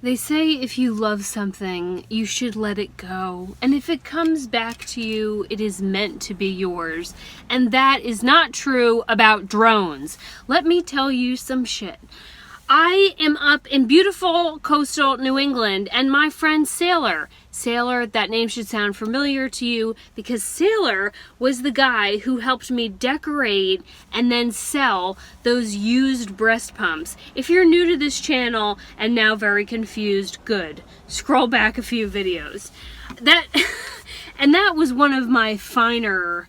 They say if you love something, you should let it go. And if it comes back to you, it is meant to be yours. And that is not true about drones. Let me tell you some shit. I am up in beautiful coastal New England, and my friend Sailor, that name should sound familiar to you because Sailor was the guy who helped me decorate and then sell those used breast pumps. If you're new to this channel and now very confused, good. Scroll back a few videos. And that was one of my finer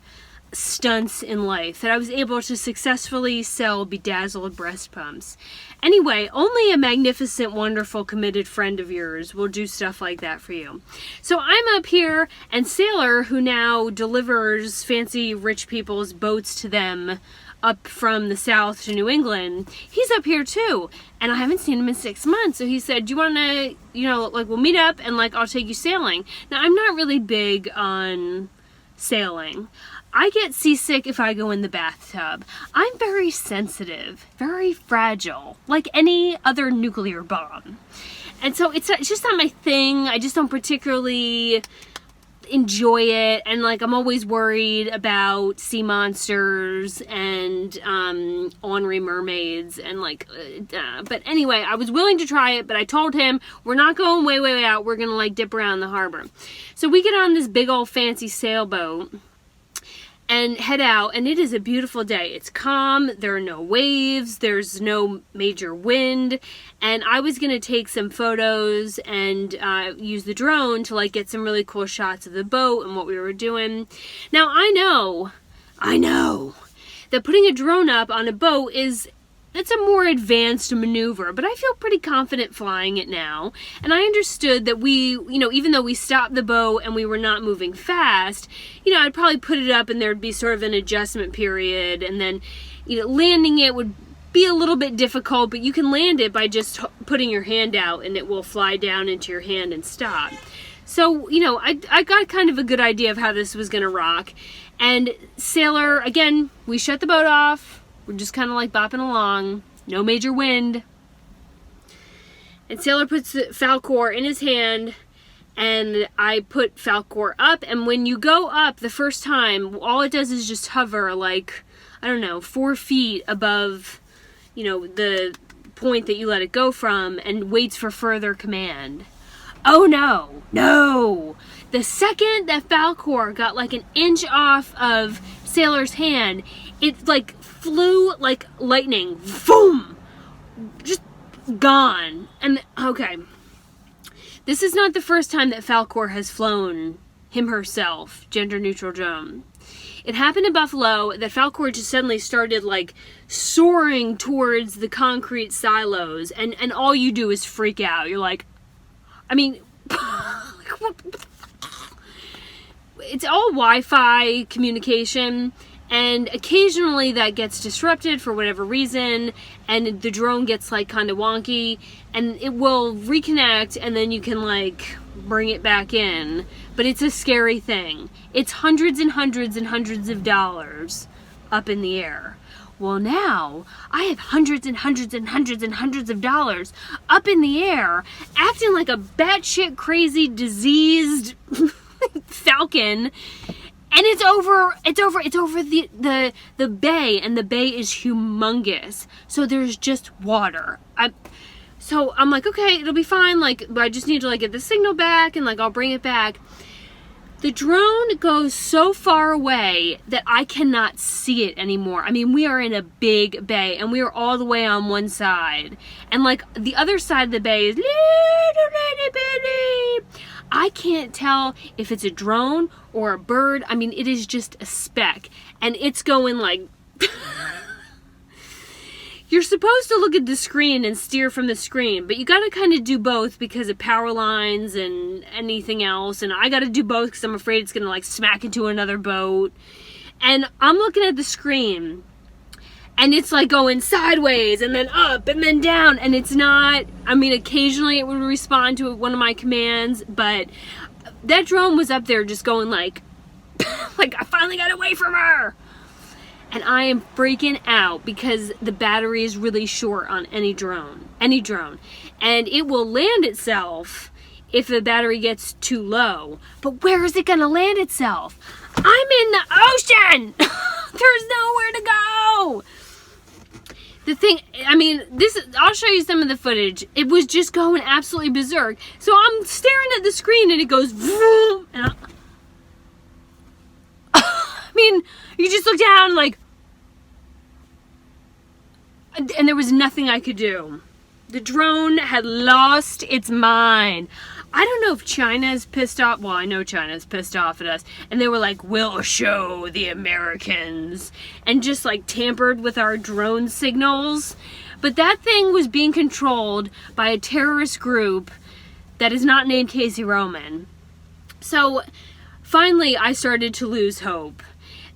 stunts in life, that I was able to successfully sell bedazzled breast pumps. Anyway, only a magnificent, wonderful, committed friend of yours will do stuff like that for you. So I'm up here, and Sailor, who now delivers fancy rich people's boats to them up from the south to New England, he's up here too, and I haven't seen him in 6 months. So he said, do you want to, we'll meet up and I'll take you sailing. Now, I'm not really big on sailing. I get seasick if I go in the bathtub. I'm very sensitive, very fragile, like any other nuclear bomb. And so it's just not my thing. I just don't particularly enjoy it. And I'm always worried about sea monsters and ornery mermaids and but anyway, I was willing to try it, but I told him we're not going way out. We're gonna dip around the harbor. So we get on this big old fancy sailboat and head out, and it is a beautiful day. It's calm, there are no waves, there's no major wind, and I was gonna take some photos and use the drone to get some really cool shots of the boat and what we were doing. Now I know that putting a drone up on a boat it's a more advanced maneuver, but I feel pretty confident flying it now. And I understood that we, even though we stopped the boat and we were not moving fast, I'd probably put it up and there'd be sort of an adjustment period, and then, landing it would be a little bit difficult, but you can land it by just putting your hand out and it will fly down into your hand and stop. So, I got kind of a good idea of how this was gonna rock. And Sailor, again, we shut the boat off. We're just kind of bopping along. No major wind. And Sailor puts the Falkor in his hand, and I put Falkor up. And when you go up the first time, all it does is just hover 4 feet above, the point that you let it go from, and waits for further command. Oh no! The second that Falkor got an inch off of Sailor's hand, it flew like lightning. Boom! Just gone. And okay, this is not the first time that Falkor has flown herself, gender neutral drone. It happened in Buffalo that Falkor just suddenly started soaring towards the concrete silos, and all you do is freak out. You're it's all Wi-Fi communication, and occasionally that gets disrupted for whatever reason, and the drone gets kind of wonky, and it will reconnect, and then you can bring it back in. But it's a scary thing. It's hundreds and hundreds and hundreds of dollars up in the air. Well, now I have hundreds and hundreds and hundreds and hundreds of dollars up in the air, acting like a batshit crazy diseased falcon. And it's over the bay, and the bay is humongous. So there's just water. So I'm okay, it'll be fine. I just need to get the signal back, and I'll bring it back. The drone goes so far away that I cannot see it anymore. We are in a big bay, and we are all the way on one side. And the other side of the bay is little bitty. I can't tell if it's a drone or a bird. It is just a speck. And it's going You're supposed to look at the screen and steer from the screen, but you gotta kind of do both because of power lines and anything else. And I gotta do both because I'm afraid it's gonna smack into another boat. And I'm looking at the screen, and it's going sideways and then up and then down, and it's not, occasionally it would respond to one of my commands, but that drone was up there just going I finally got away from her. And I am freaking out because the battery is really short on any drone. and it will land itself if the battery gets too low. But where is it going to land itself? I'm in the ocean! There's nowhere to go! The thing, I mean, I'll show you some of the footage. It was just going absolutely berserk. So I'm staring at the screen and it goes vroom, and I mean, you just look down like, and there was nothing I could do. The drone had lost its mind. I don't know if China is pissed off. Well, I know China is pissed off at us. And they were like, we'll show the Americans. And just like tampered with our drone signals. But that thing was being controlled by a terrorist group that is not named Casey Roman. So finally I started to lose hope.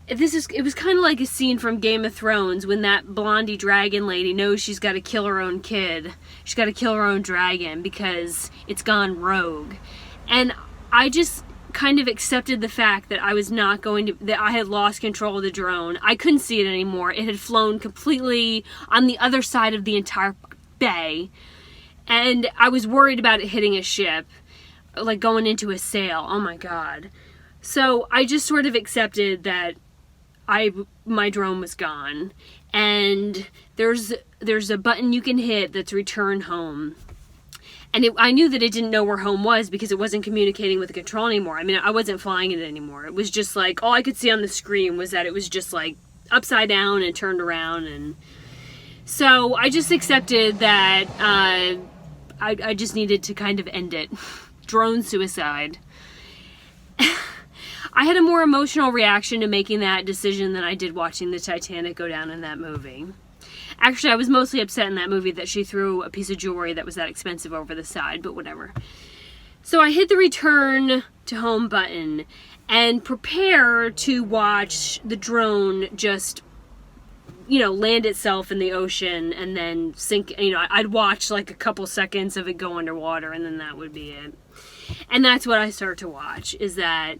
It was kind of like a scene from Game of Thrones when that blondie dragon lady knows she's got to kill her own kid. She's got to kill her own dragon because it's gone rogue. And I just kind of accepted the fact that that I had lost control of the drone. I couldn't see it anymore. It had flown completely on the other side of the entire bay. And I was worried about it hitting a ship, like going into a sail. Oh my God. So I just sort of accepted that my drone was gone, and there's a button you can hit that's return home, and I knew that it didn't know where home was because it wasn't communicating with the control anymore. I mean, I wasn't flying it anymore. It was just like, all I could see on the screen was that it was just like upside down and turned around, and so I just accepted that I just needed to kind of end it. Drone suicide. I had a more emotional reaction to making that decision than I did watching the Titanic go down in that movie. Actually, I was mostly upset in that movie that she threw a piece of jewelry that was that expensive over the side, but whatever. So I hit the return to home button and prepare to watch the drone just, land itself in the ocean and then sink. I'd watch like a couple seconds of it go underwater, and then that would be it. And that's what I start to watch, is that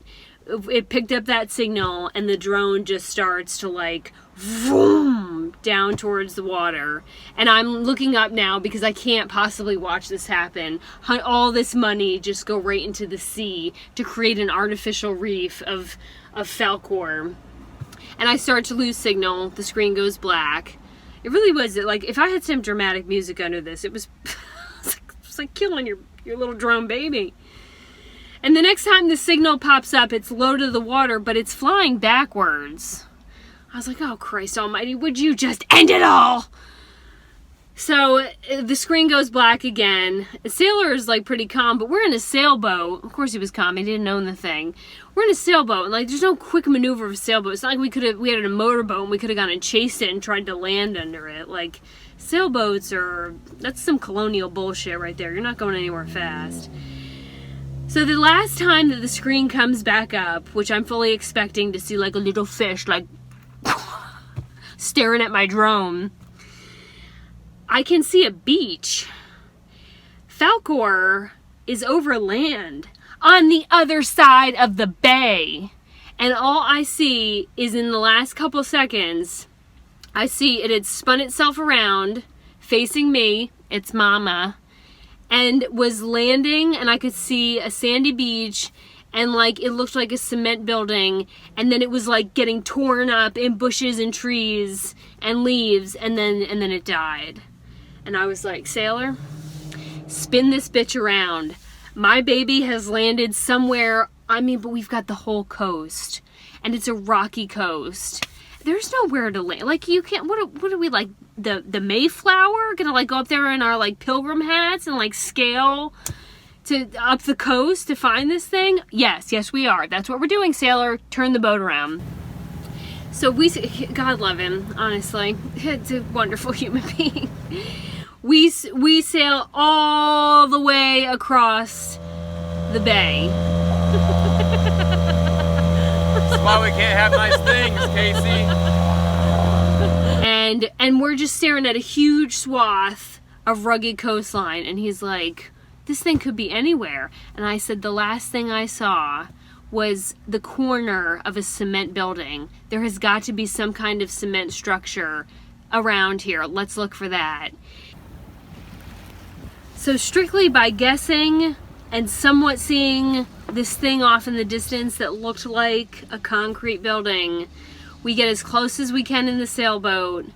it picked up that signal and the drone just starts to like vroom down towards the water. And I'm looking up now because I can't possibly watch this happen. All this money just go right into the sea to create an artificial reef of Falkor. And I start to lose signal. The screen goes black. It really was like, if I had some dramatic music under this, it was like killing your little drone baby. And the next time the signal pops up, it's low to the water, but it's flying backwards. I was like, oh, Christ almighty, would you just end it all? So the screen goes black again. The sailor is like pretty calm, but we're in a sailboat. Of course he was calm. He didn't own the thing. We're in a sailboat, and like there's no quick maneuver of a sailboat. It's not like we had a motorboat and we could have gone and chased it and tried to land under it. Like sailboats that's some colonial bullshit right there. You're not going anywhere fast. So the last time that the screen comes back up, which I'm fully expecting to see like a little fish like staring at my drone, I can see a beach. Falkor is over land on the other side of the bay. And all I see is in the last couple seconds, I see it had spun itself around facing me, its mama, and was landing, and I could see a sandy beach, and like it looked like a cement building, and then it was like getting torn up in bushes and trees and leaves, and then it died. And I was like, sailor, spin this bitch around. My baby has landed somewhere, but we've got the whole coast, and it's a rocky coast. There's nowhere to land. Like, you can't, what are we, like, the Mayflower? Gonna, like, go up there in our, like, pilgrim hats and, like, scale up the coast to find this thing? Yes, we are. That's what we're doing, sailor. Turn the boat around. So God love him, honestly. It's a wonderful human being. We sail all the way across the bay. That's why we can't have nice things, Casey. And we're just staring at a huge swath of rugged coastline, and he's like, this thing could be anywhere. And I said, the last thing I saw was the corner of a cement building. There has got to be some kind of cement structure around here. Let's look for that. So strictly by guessing and somewhat seeing this thing off in the distance that looked like a concrete building, we get as close as we can in the sailboat,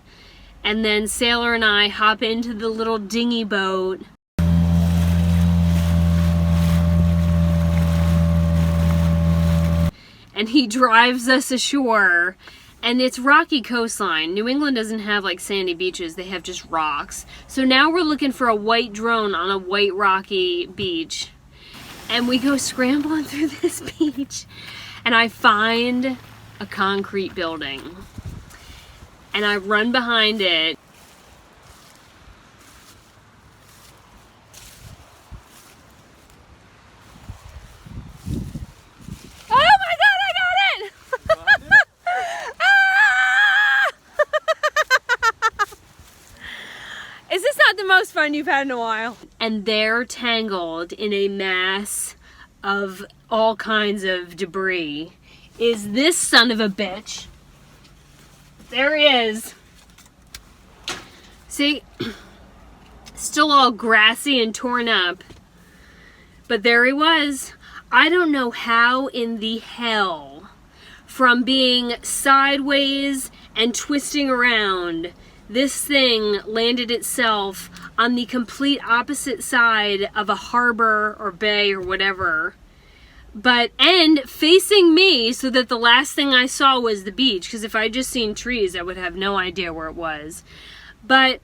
and then Sailor and I hop into the little dinghy boat. And he drives us ashore, and it's rocky coastline. New England doesn't have like sandy beaches, they have just rocks. So now we're looking for a white drone on a white rocky beach. And we go scrambling through this beach, and I find a concrete building. And I run behind it. Is this not the most fun you've had in a while? And they're tangled in a mass of all kinds of debris is this son of a bitch. There he is. See? Still all grassy and torn up. But there he was. I don't know how in the hell, from being sideways and twisting around, this thing landed itself on the complete opposite side of a harbor or bay or whatever, and facing me, so that the last thing I saw was the beach, because if I just seen trees I would have no idea where it was. But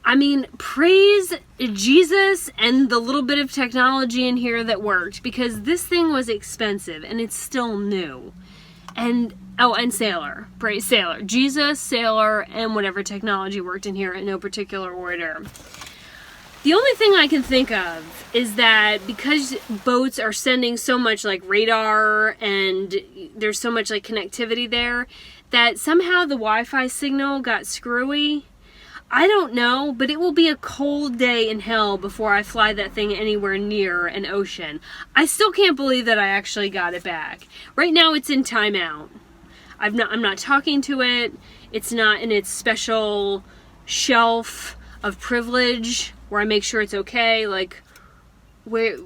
I mean, praise Jesus and the little bit of technology in here that worked, because this thing was expensive and it's still new. And Sailor. Praise Sailor. Jesus, Sailor, and whatever technology worked in here in no particular order. The only thing I can think of is that because boats are sending so much like radar and there's so much like connectivity there, that somehow the Wi-Fi signal got screwy. I don't know, but it will be a cold day in hell before I fly that thing anywhere near an ocean. I still can't believe that I actually got it back. Right now it's in timeout. I'm not talking to it. It's not in its special shelf of privilege where I make sure it's okay. Like, where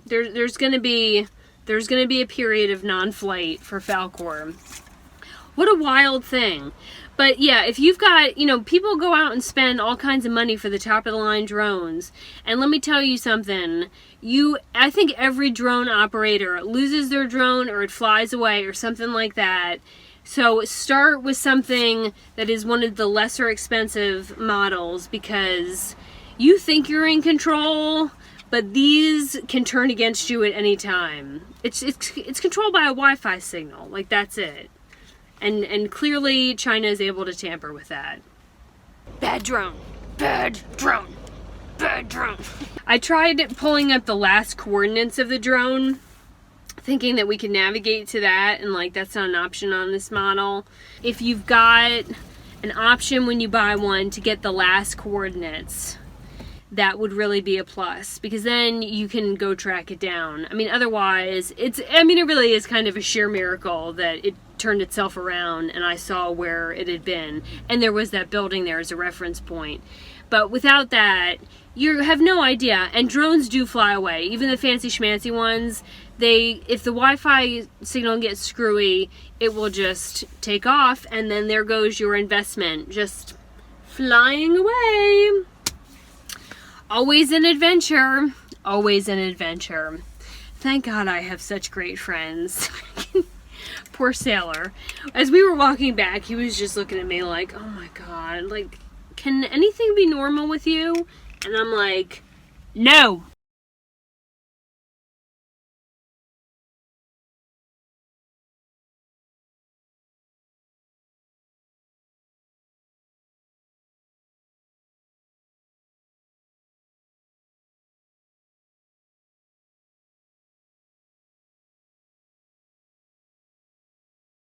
there's gonna be a period of non-flight for Falkor. What a wild thing. But yeah, if you've got, people go out and spend all kinds of money for the top of the line drones. And let me tell you something. I think every drone operator loses their drone or it flies away or something like that. So start with something that is one of the lesser expensive models, because you think you're in control, but these can turn against you at any time. It's controlled by a Wi-Fi signal. Like, that's it. And clearly China is able to tamper with that. Bad drone. Bad drone. Bad drone. I tried pulling up the last coordinates of the drone, thinking that we could navigate to that, and like, that's not an option on this model. If you've got an option when you buy one to get the last coordinates, that would really be a plus, because then you can go track it down. I mean, otherwise, it really is kind of a sheer miracle that it turned itself around and I saw where it had been, and there was that building there as a reference point. But without that, you have no idea. And drones do fly away, even the fancy schmancy ones. If the Wi-Fi signal gets screwy, it will just take off, and then there goes your investment, just flying away. Always an adventure. Always an adventure. Thank God I have such great friends. Poor Sailor. As we were walking back, he was just looking at me like, oh my God, like, can anything be normal with you? And I'm like, no.